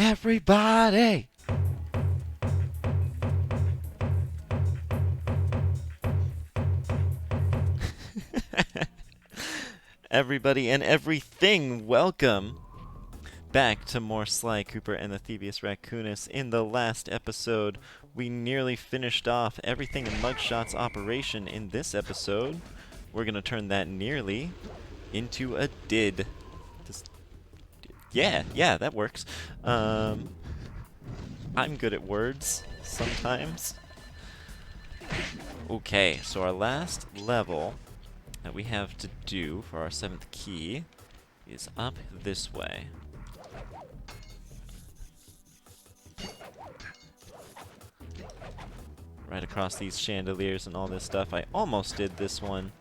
Everybody! Everybody and everything, welcome back to more Sly Cooper and the Thingus Raccamagoocus. In the last episode, we nearly finished off everything in Mugshot's operation. In this episode, we're gonna turn that nearly into a did. Yeah, that works. I'm good at words sometimes. Okay, so our last level that we have to do for our 7th key is up this way. Right across these chandeliers and all this stuff. I almost did this one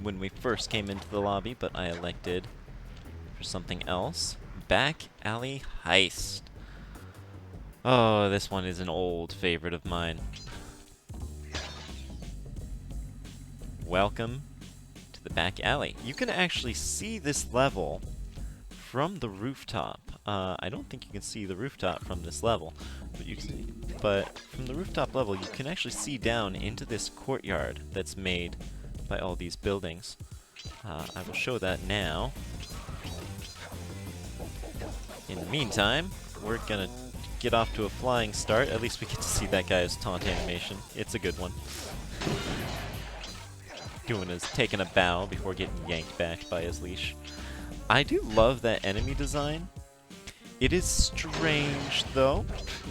when we first came into the lobby, but I elected for something else. Back Alley Heist. Oh, this one is an old favorite of mine. Welcome to the back alley. You can actually see this level from the rooftop. I don't think you can see the rooftop from this level, but from the rooftop level you can actually see down into this courtyard that's made by all these buildings. I will show that now. In the meantime, we're gonna get off to a flying start. At least we get to see that guy's taunt animation. It's a good one. Doing is taking a bow before getting yanked back by his leash. I do love that enemy design. It is strange, though.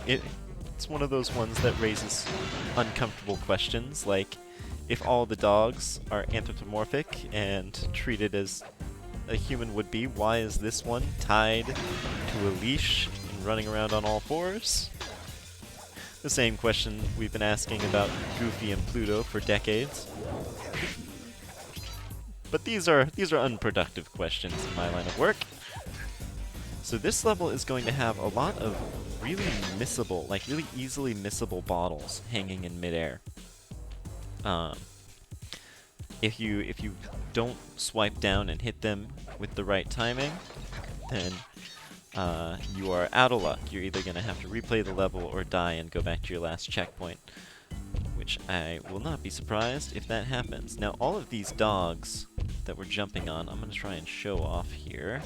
It's one of those ones that raises uncomfortable questions, like if all the dogs are anthropomorphic and treated as a human would be, why is this one tied to a leash and running around on all fours? The same question we've been asking about Goofy and Pluto for decades. But these are unproductive questions in my line of work. So this level is going to have a lot of really missable, like really easily missable bottles hanging in midair. If you don't swipe down and hit them with the right timing, then you are out of luck. You're either going to have to replay the level or die and go back to your last checkpoint, which I will not be surprised if that happens. Now, all of these dogs that we're jumping on, I'm going to try and show off here.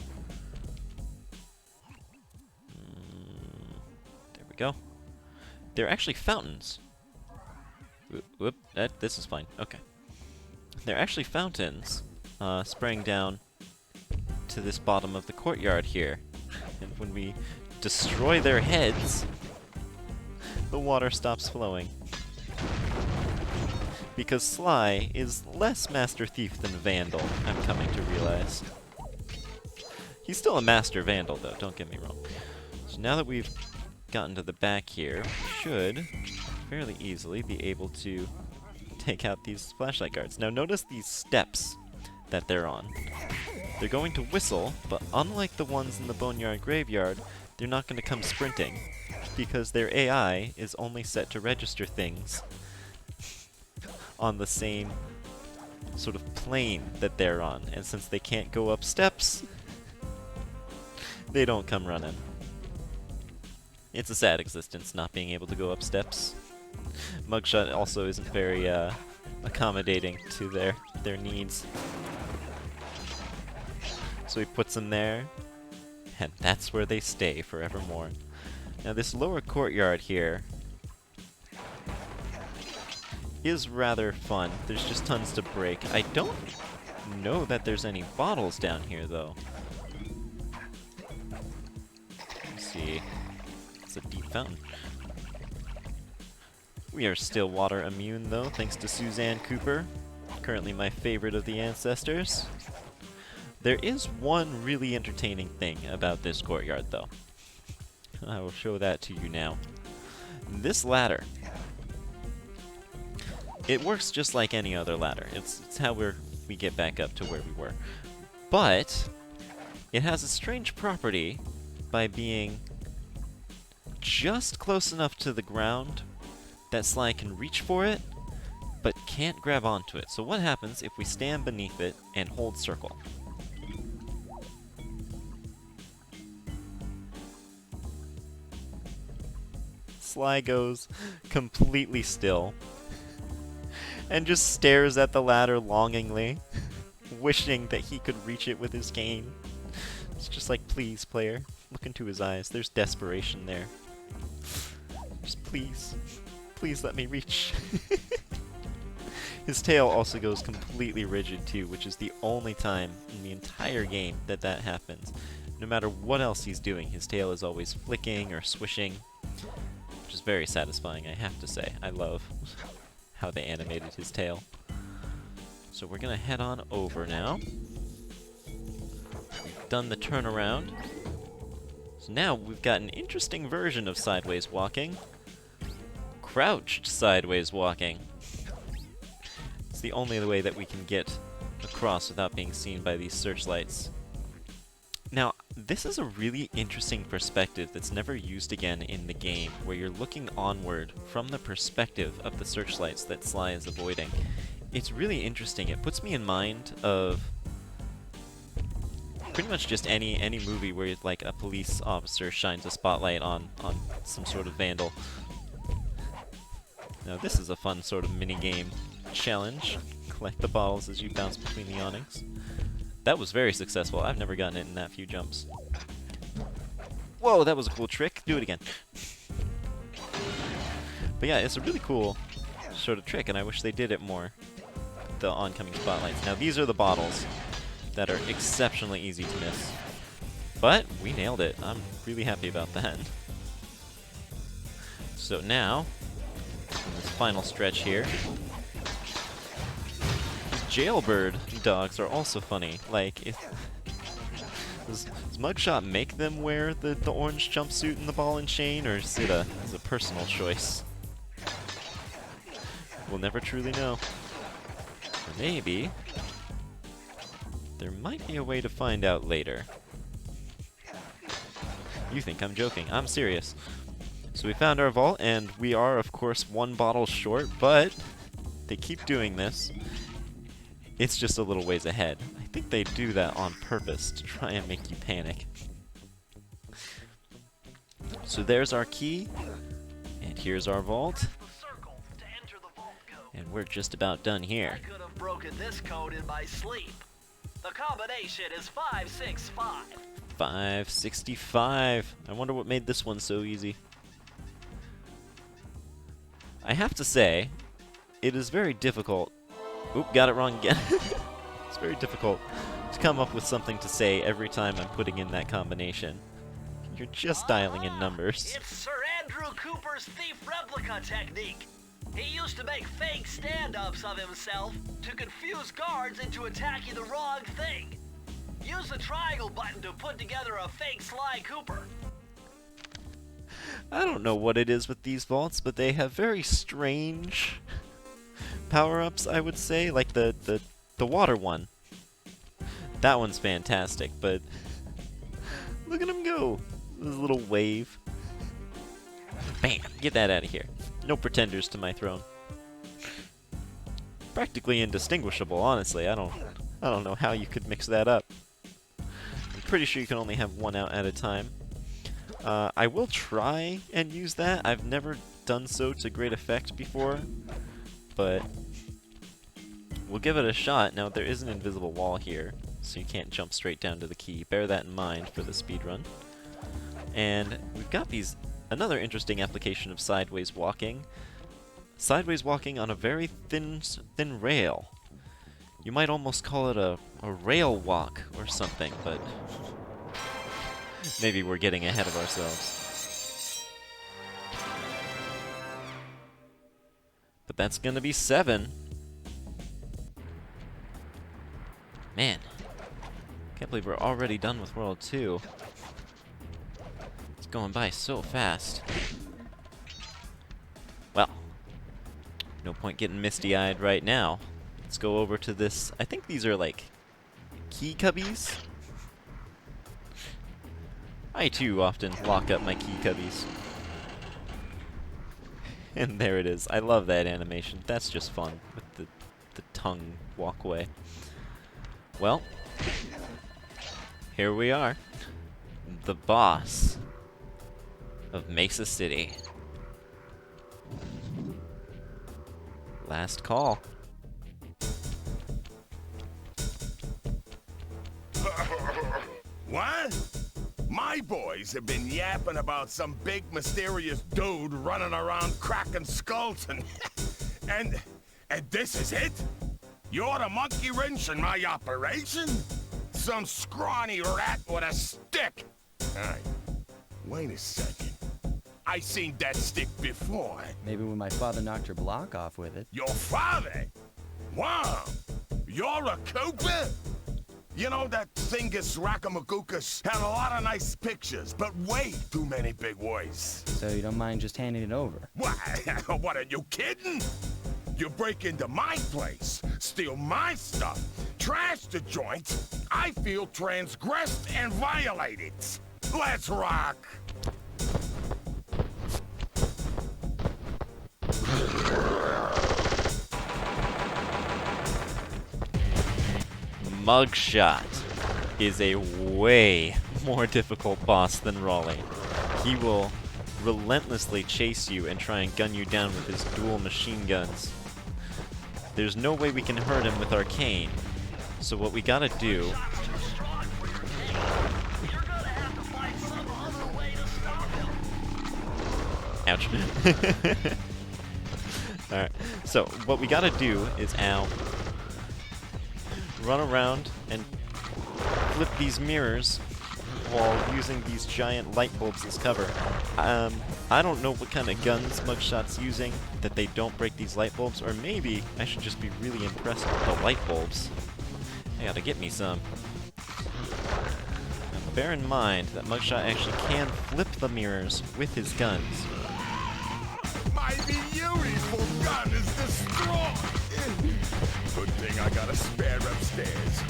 There we go. They're actually fountains. Whoop, this is fine. Okay. They're actually fountains spraying down to this bottom of the courtyard here. And when we destroy their heads, the water stops flowing. Because Sly is less Master Thief than Vandal, I'm coming to realize. He's still a Master Vandal, though, don't get me wrong. So now that we've gotten to the back here, we should fairly easily be able to take out these flashlight guards. Now notice these steps that they're on. They're going to whistle, but unlike the ones in the Boneyard Graveyard, they're not going to come sprinting, because their AI is only set to register things on the same sort of plane that they're on, and since they can't go up steps, they don't come running. It's a sad existence, not being able to go up steps. Mugshot also isn't very accommodating to their needs. So he puts them there, and that's where they stay forevermore. Now this lower courtyard here is rather fun. There's just tons to break. I don't know that there's any bottles down here, though. Let's see. It's a deep fountain. We are still water immune, though, thanks to Suzanne Cooper, currently my favorite of the ancestors. There is one really entertaining thing about this courtyard, though. I will show that to you now. This ladder. It works just like any other ladder. It's how we get back up to where we were. But it has a strange property by being just close enough to the ground that Sly can reach for it, but can't grab onto it. So what happens if we stand beneath it and hold circle? Sly goes completely still and just stares at the ladder longingly, wishing that he could reach it with his cane. It's just like, please, player, look into his eyes. There's desperation there. Just please, please let me reach. His tail also goes completely rigid too, which is the only time in the entire game that that happens. No matter what else he's doing, his tail is always flicking or swishing, which is very satisfying, I have to say. I love how they animated his tail. So we're gonna head on over now. We've done the turnaround. So now we've got an interesting version of sideways walking. Crouched sideways walking. It's the only way that we can get across without being seen by these searchlights. Now, this is a really interesting perspective that's never used again in the game, where you're looking onward from the perspective of the searchlights that Sly is avoiding. It's really interesting. It puts me in mind of pretty much just any movie where like a police officer shines a spotlight on some sort of vandal. Now this is a fun sort of mini-game challenge. Collect the bottles as you bounce between the awnings. That was very successful. I've never gotten it in that few jumps. Whoa, that was a cool trick. Do it again. But yeah, it's a really cool sort of trick, and I wish they did it more. The oncoming spotlights. Now these are the bottles that are exceptionally easy to miss. But we nailed it. I'm really happy about that. So now, in this final stretch here, jailbird dogs are also funny. Like, does Mugshot make them wear the orange jumpsuit and the ball and chain, or is it a personal choice? We'll never truly know. Or maybe there might be a way to find out later. You think I'm joking. I'm serious. So we found our vault, and we are, of course, one bottle short, but they keep doing this. It's just a little ways ahead. I think they do that on purpose to try and make you panic. So there's our key, and here's our vault. And we're just about done here. I could have broken this code in my sleep. The combination is 565. 565. I wonder what made this one so easy. I have to say, it is very difficult. Oop, got it wrong again. It's very difficult to come up with something to say every time I'm putting in that combination. You're just dialing in numbers. It's Sir Andrew Cooper's thief replica technique. He used to make fake stand-ups of himself to confuse guards into attacking the wrong thing. Use the triangle button to put together a fake Sly Cooper. I don't know what it is with these vaults, but they have very strange power-ups, I would say. Like the water one. That one's fantastic, but look at him go. This little wave. Bam! Get that out of here. No pretenders to my throne. Practically indistinguishable, honestly. I don't know how you could mix that up. I'm pretty sure you can only have one out at a time. I will try and use that. I've never done so to great effect before, but we'll give it a shot. Now, there is an invisible wall here, so you can't jump straight down to the key. Bear that in mind for the speedrun. And we've got another interesting application of sideways walking. Sideways walking on a very thin rail. You might almost call it a rail walk or something, but maybe we're getting ahead of ourselves. But that's gonna be 7. Man, can't believe we're already done with World 2. It's going by so fast. Well, no point getting misty-eyed right now. Let's go over to this. I think these are like key cubbies. I too often lock up my key cubbies. And there it is. I love that animation. That's just fun with the tongue walkway. Well, here we are. The boss of Mesa City. Last call. What? My boys have been yapping about some big mysterious dude running around cracking skulls and this is it? You're the monkey wrench in my operation? Some scrawny rat with a stick. Hey, wait a second. I seen that stick before. Maybe when my father knocked your block off with it. Your father? Wow. You're a Cooper? You know that Thingus Raccamagoocus had a lot of nice pictures, but way too many big words. So you don't mind just handing it over? What? What, are you kidding? You break into my place, steal my stuff, trash the joint. I feel transgressed and violated. Let's rock. Muggshot is a way more difficult boss than Raleigh. He will relentlessly chase you and try and gun you down with his dual machine guns. There's no way we can hurt him with Arcane, so what we gotta do... Muggshot's too strong for your pain. You're gonna have to find some other way to stop him. Ouch. Alright, so what we gotta do is, run around and flip these mirrors while using these giant light bulbs as cover. I don't know what kind of guns Muggshot's using that they don't break these light bulbs, or maybe I should just be really impressed with the light bulbs. I gotta get me some. Now, bear in mind that Muggshot actually can flip the mirrors with his guns. My beautiful gun is destroyed. Good thing I got a spare upstairs.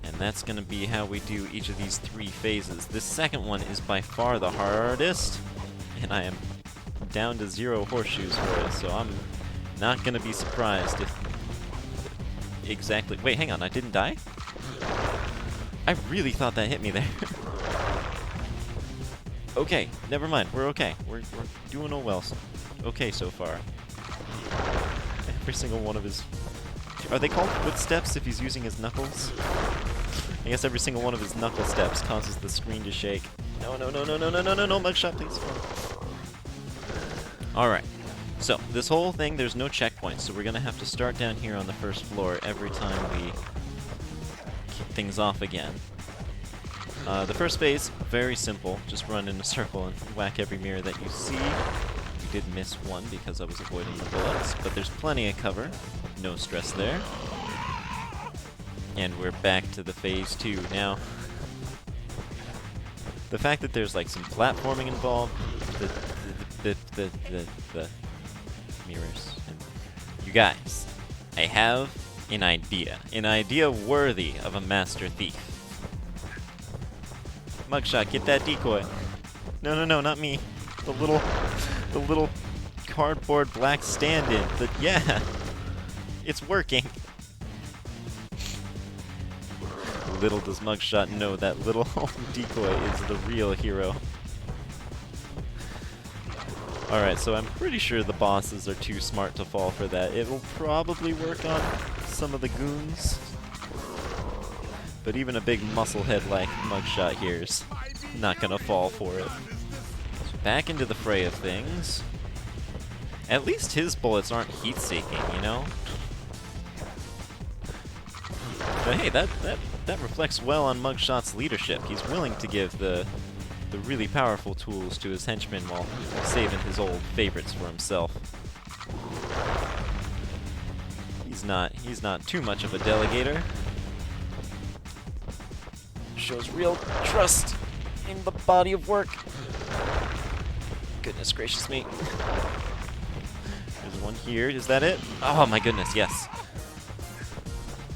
And that's going to be how we do each of these 3 phases. This second one is by far the hardest, and I am down to 0 horseshoes for it, so I'm not going to be surprised if... Exactly... Wait, hang on, I didn't die? I really thought that hit me there. Okay, never mind, we're okay. We're doing okay so far. Every single one of his... Are they called footsteps if he's using his knuckles? I guess every single one of his knuckle steps causes the screen to shake. No, Muggshot, please. Alright, so this whole thing, there's no checkpoints, so we're gonna have to start down here on the first floor every time we kick things off again. The first phase, very simple. Just run in a circle and whack every mirror that you see. We did miss one because I was avoiding the bullets, but there's plenty of cover. No stress there. And we're back to the phase 2. Now, the fact that there's like some platforming involved, the mirrors. And you guys, I have an idea worthy of a master thief. Muggshot, get that decoy. No, not me. The little cardboard black stand-in. Yeah, it's working. Little does Muggshot know that little decoy is the real hero. Alright, so I'm pretty sure the bosses are too smart to fall for that. It'll probably work on some of the goons. But even a big musclehead like Muggshot here's not gonna fall for it. So back into the fray of things. At least his bullets aren't heat-seeking, you know? But hey, that reflects well on Muggshot's leadership. He's willing to give the really powerful tools to his henchmen while saving his old favorites for himself. He's not too much of a delegator. Shows real trust in the body of work. Goodness gracious me. There's one here. Is that it? Oh my goodness, yes.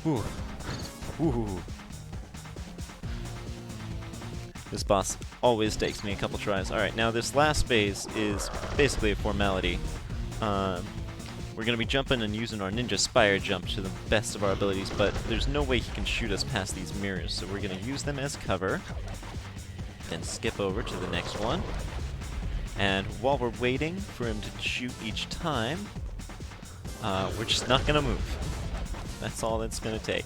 Ooh. Ooh. This boss always takes me a couple tries. Alright, now this last phase is basically a formality. We're going to be jumping and using our ninja spire jump to the best of our abilities, but there's no way he can shoot us past these mirrors, so we're going to use them as cover, then skip over to the next one. And while we're waiting for him to shoot each time, we're just not gonna move. That's all it's gonna take.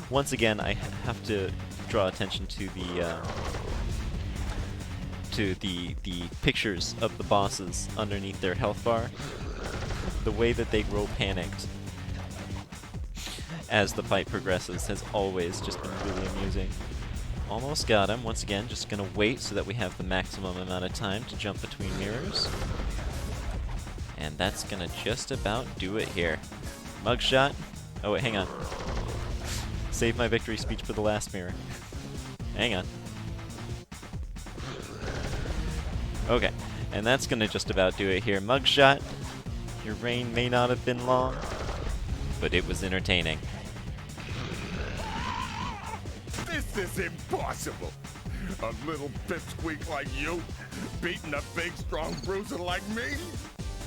Once again, I have to draw attention to the pictures of the bosses underneath their health bar. The way that they grow panicked as the fight progresses has always just been really amusing. Almost got him. Once again, just gonna wait so that we have the maximum amount of time to jump between mirrors. And that's gonna just about do it here. Mugshot. Oh wait, hang on. Save my victory speech for the last mirror. Hang on. Okay, and that's gonna just about do it here. Mugshot, your reign may not have been long, but it was entertaining. This is impossible. A little pipsqueak like you beating a big, strong bruiser like me?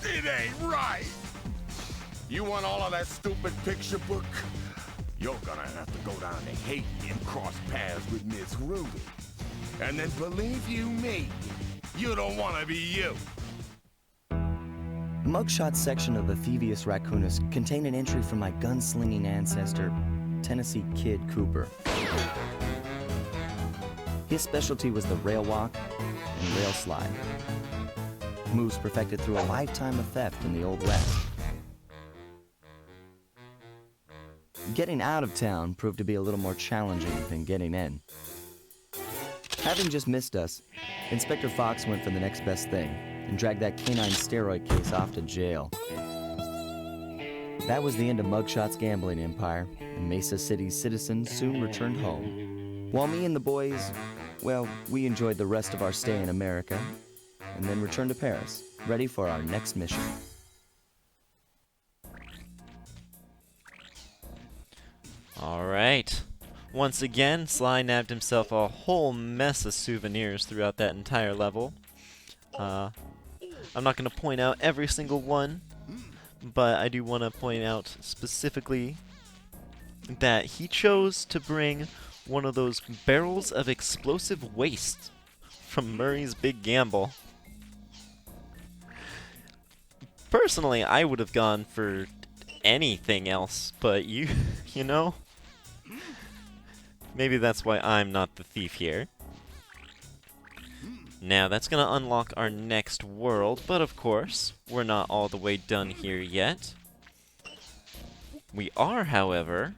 It ain't right. You want all of that stupid picture book? You're gonna have to go down to Haiti and cross paths with Miss Ruby. And then believe you me, you don't want to be you. The Mugshot section of the Thingus Raccamagoocus contained an entry from my gunslinging ancestor, Tennessee Kid Cooper. His specialty was the rail walk and rail slide, moves perfected through a lifetime of theft in the Old West. Getting out of town proved to be a little more challenging than getting in. Having just missed us, Inspector Fox went for the next best thing and dragged that canine steroid case off to jail. That was the end of Mugshot's gambling empire, and Mesa City's citizens soon returned home. While me and the boys, well, we enjoyed the rest of our stay in America, and then returned to Paris, ready for our next mission. Alright. Once again, Sly nabbed himself a whole mess of souvenirs throughout that entire level. I'm not going to point out every single one, but I do want to point out specifically that he chose to bring one of those barrels of explosive waste from Murray's Big Gamble. Personally, I would have gone for anything else, but you know, maybe that's why I'm not the thief here. Now, that's going to unlock our next world, but of course, we're not all the way done here yet. We are, however,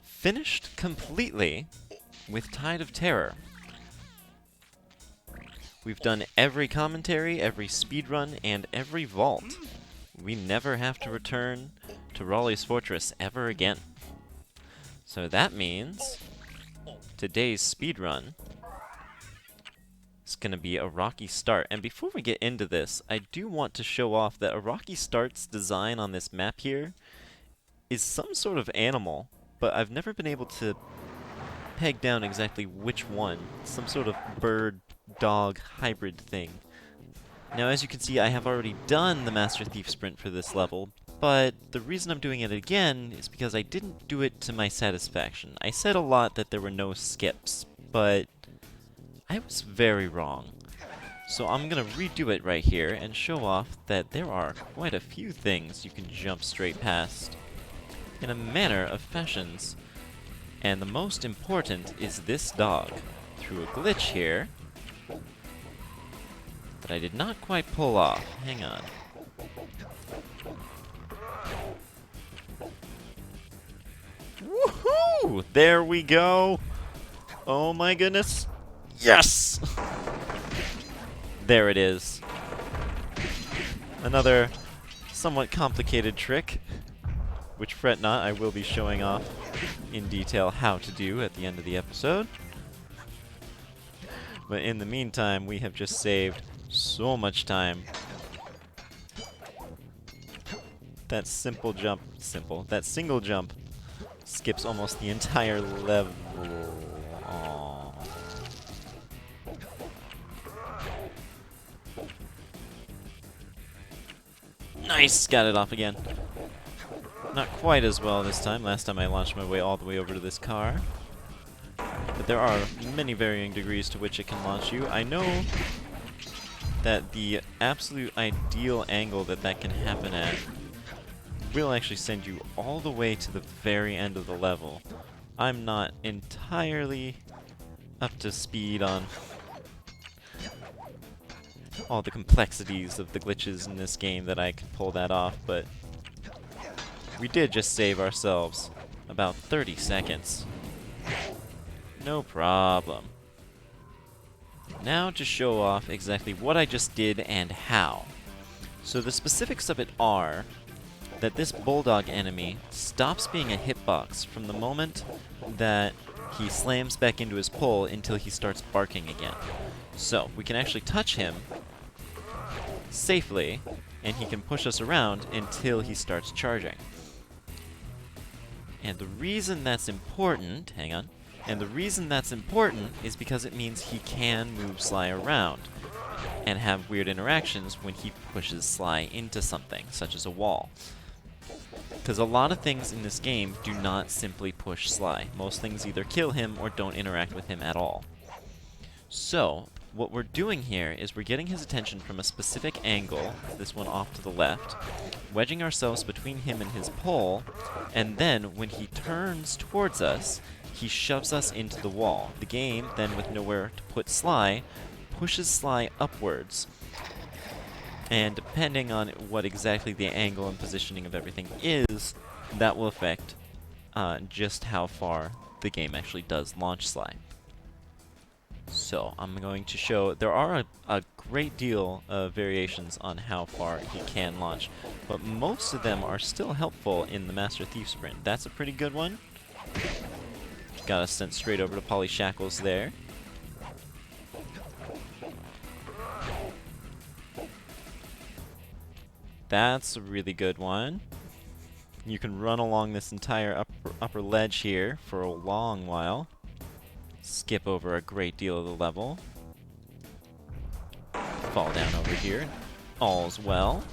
finished completely with Tide of Terror. We've done every commentary, every speedrun, and every vault. We never have to return to Raleigh's Fortress ever again. So that means today's speedrun is going to be a rocky start. And before we get into this, I do want to show off that a rocky start's design on this map here is some sort of animal, but I've never been able to peg down exactly which one. Some sort of bird-dog hybrid thing. Now, as you can see, I have already done the Master Thief sprint for this level, but the reason I'm doing it again is because I didn't do it to my satisfaction. I said a lot that there were no skips, but I was very wrong. So I'm gonna redo it right here and show off that there are quite a few things you can jump straight past in a manner of fashions. And the most important is this dog. Through a glitch here that I did not quite pull off. Hang on. Woohoo! There we go! Oh my goodness! Yes! There it is. Another somewhat complicated trick, which fret not, I will be showing off in detail how to do at the end of the episode. But in the meantime, we have just saved so much time. That simple jump, that single jump skips almost the entire level. Aww. Nice! Got it off again. Not quite as well this time. Last time I launched my way all the way over to this car. But there are many varying degrees to which it can launch you. I know that the absolute ideal angle that can happen at will actually send you all the way to the very end of the level. I'm not entirely up to speed on all the complexities of the glitches in this game that I could pull that off, but we did just save ourselves about 30 seconds. No problem. Now to show off exactly what I just did and how. So the specifics of it are that this bulldog enemy stops being a hitbox from the moment that he slams back into his pole until he starts barking again. So we can actually touch him safely, and he can push us around until he starts charging. And the reason that's important, hang on, and the reason that's important is because it means he can move Sly around and have weird interactions when he pushes Sly into something, such as a wall. Because a lot of things in this game do not simply push Sly. Most things either kill him or don't interact with him at all. So, what we're doing here is we're getting his attention from a specific angle, this one off to the left, wedging ourselves between him and his pole, and then when he turns towards us, he shoves us into the wall. The game, then with nowhere to put Sly, pushes Sly upwards. And depending on what exactly the angle and positioning of everything is, that will affect just how far the game actually does launch Sly. So I'm going to show, there are a great deal of variations on how far he can launch, but most of them are still helpful in the Master Thief sprint. That's a pretty good one. Got us sent straight over to Polly Shackles there. That's a really good one. You can run along this entire upper ledge here for a long while. Skip over a great deal of the level. Fall down over here. All's well.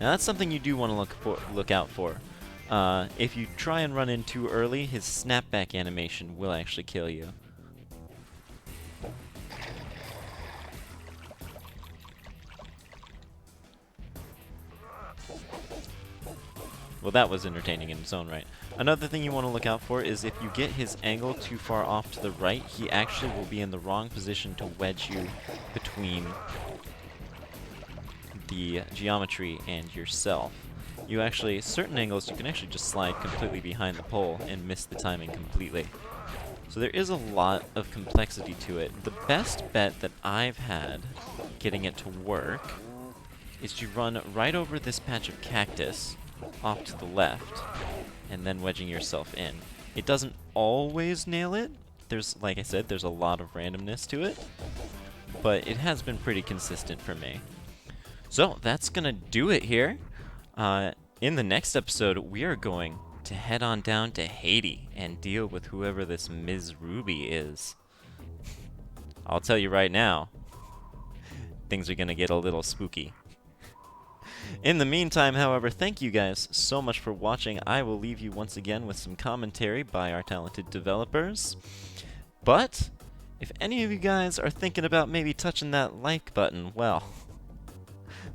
Now that's something you do want to look out for. If you try and run in too early, his snapback animation will actually kill you. Well, that was entertaining in its own right. Another thing you want to look out for is if you get his angle too far off to the right, he actually will be in the wrong position to wedge you between the geometry and yourself. You actually, certain angles, you can actually just slide completely behind the pole and miss the timing completely. So there is a lot of complexity to it. The best bet that I've had getting it to work is to run right over this patch of cactus off to the left, and then wedging yourself in. It doesn't always nail it. There's, like I said, there's a lot of randomness to it, but it has been pretty consistent for me. So that's gonna do it here. In the next episode, we are going to head on down to Haiti and deal with whoever this Ms. Ruby is. I'll tell you right now, things are gonna get a little spooky. In the meantime, however, thank you guys so much for watching. I will leave you once again with some commentary by our talented developers. But if any of you guys are thinking about maybe touching that like button, well,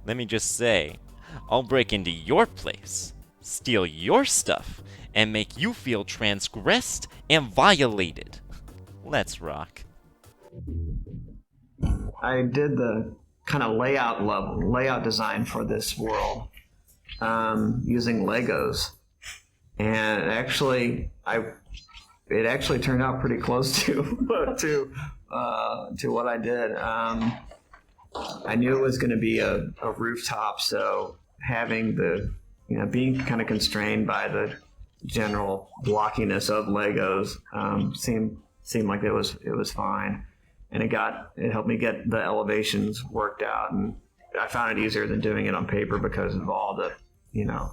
let me just say, I'll break into your place, steal your stuff, and make you feel transgressed and violated. Let's rock. I did the kind of layout design for this world using Legos, and it actually turned out pretty close to what I did. I knew it was going to be a rooftop, so having being kind of constrained by the general blockiness of Legos seemed like it was fine. And it helped me get the elevations worked out, and I found it easier than doing it on paper because of all the,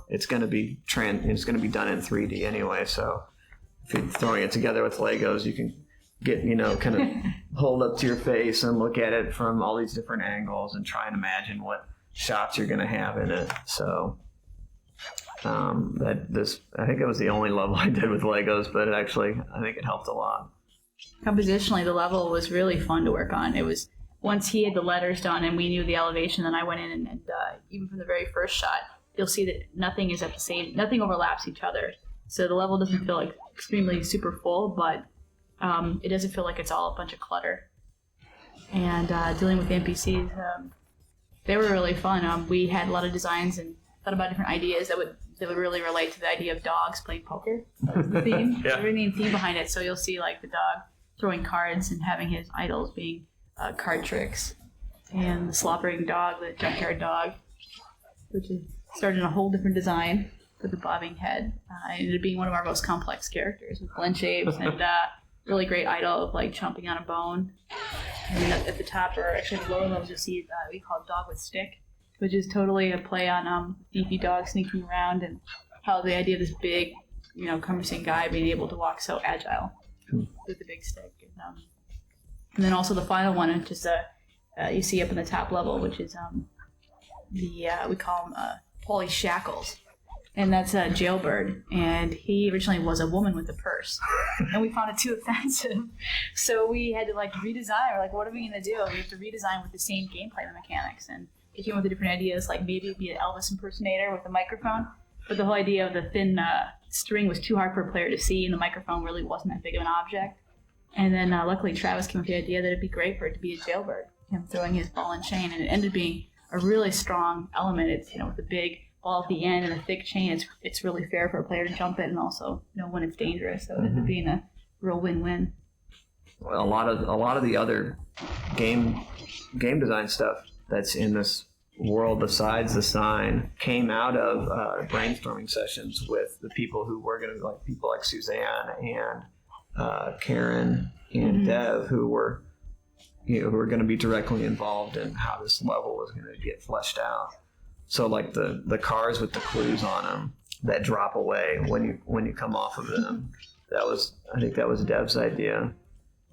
it's going to be done in 3D anyway. So if you're throwing it together with Legos, you can get, kind of hold up to your face and look at it from all these different angles and try and imagine what shots you're going to have in it. So I think it was the only level I did with Legos, but I think it helped a lot. compositionally, the level was really fun to work on. It was, once he had the letters done and we knew the elevation, then I went in and even from the very first shot, you'll see that nothing is at the same, nothing overlaps each other. So the level doesn't feel like extremely super full, but it doesn't feel like it's all a bunch of clutter. And dealing with the NPCs, they were really fun. We had a lot of designs and thought about different ideas that would really relate to the idea of dogs playing poker. That was the theme. Yeah. The main theme behind it. So you'll see like the dog throwing cards and having his idols being card tricks, and the slobbering dog, the junkyard dog, which is started in a whole different design with the bobbing head. It ended up being one of our most complex characters with blend shapes and really great idol of like chomping on a bone. And then at the top, or actually the lower levels, you'll see we call it Dog with Stick, which is totally a play on beefy dog sneaking around and how the idea of this big, cumbersome guy being able to walk so agile with the big stick. And then also the final one, which is you see up in the top level, which is we call him Paulie Shackles. And that's a jailbird, and he originally was a woman with a purse, and we found it too offensive, so we had to redesign. We're like, what are we gonna do? We have to redesign with the same gameplay mechanics, and we came up with different ideas, like maybe it'd be an Elvis impersonator with a microphone, but the whole idea of the thin string was too hard for a player to see, and the microphone really wasn't that big of an object. And then luckily Travis came up with the idea that it'd be great for it to be a jailbird, him throwing his ball and chain, and it ended up being a really strong element. It's with the big ball at the end and a thick chain, it's really fair for a player to jump it, and also when it's dangerous. So it ends up being a real win-win. Well, a lot of the other game design stuff that's in this world besides the sign came out of brainstorming sessions with the people who were going to people like Suzanne and Karen and Dev, who were going to be directly involved in how this level was going to get fleshed out. So like the cars with the clues on them that drop away when you come off of them, I think that was Dev's idea,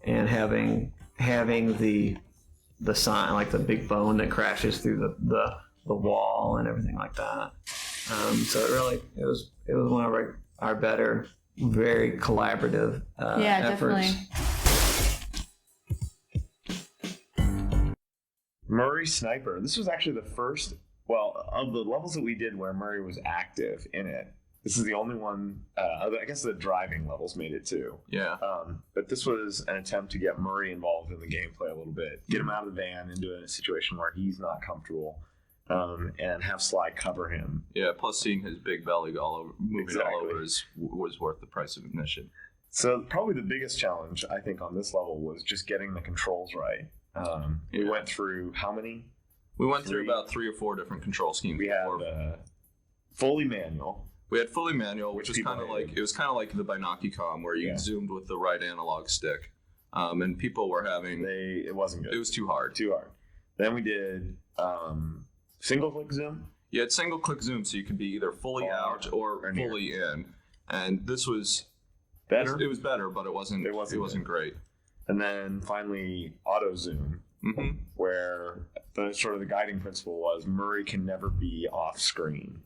and having the sign, like the big bone that crashes through the wall and everything like that. So it was one of our better, very collaborative efforts. Definitely. Murray Sniper. This was actually the first. Well, of the levels that we did where Murray was active in it, this is the only one. I guess the driving levels made it too. Yeah. But this was an attempt to get Murray involved in the gameplay a little bit, get him out of the van into a situation where he's not comfortable, and have Sly cover him. Yeah. Plus, seeing his big belly all over, moving all Exactly. over was worth the price of admission. So probably the biggest challenge I think on this level was just getting the controls right. We went through how many? We went through about 3 or 4 different control schemes. We had fully manual. We had fully manual, which was people kind of hated. like the Binocicom, where you zoomed with the right analog stick, and people were having It wasn't good. it was too hard. Too hard. Then we did single click zoom. You had single click zoom, so you could be either fully out or near. fully in, and this was Better. It was better, but it wasn't great. And then finally auto zoom, Mm-hmm. where the guiding principle was Murray can never be off screen.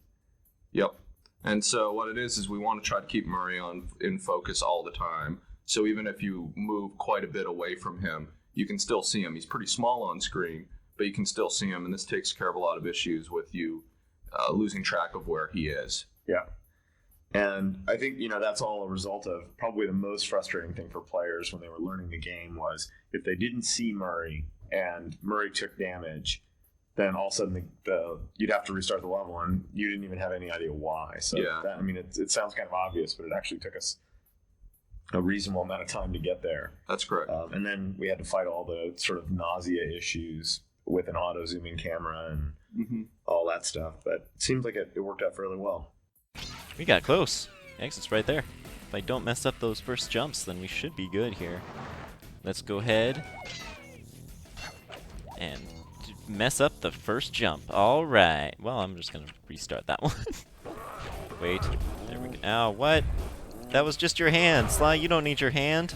Yep. And so what it is we want to try to keep Murray in focus all the time. So even if you move quite a bit away from him, you can still see him. He's pretty small on screen, but you can still see him, and this takes care of a lot of issues with you losing track of where he is. Yeah. And I think, that's all a result of probably the most frustrating thing for players when they were learning the game was if they didn't see Murray and Murray took damage, then all of a sudden you'd have to restart the level, and you didn't even have any idea why. So Yeah. it sounds kind of obvious, but it actually took us a reasonable amount of time to get there. That's correct. And then we had to fight all the sort of nausea issues with an auto zooming camera and all that stuff. But it seems like it worked out fairly well. We got close. Exit's right there. If I don't mess up those first jumps, then we should be good here. Let's go ahead and mess up the first jump. All right. Well, I'm just going to restart that one. Wait. There we go. Ow, what? That was just your hand. Sly, you don't need your hand.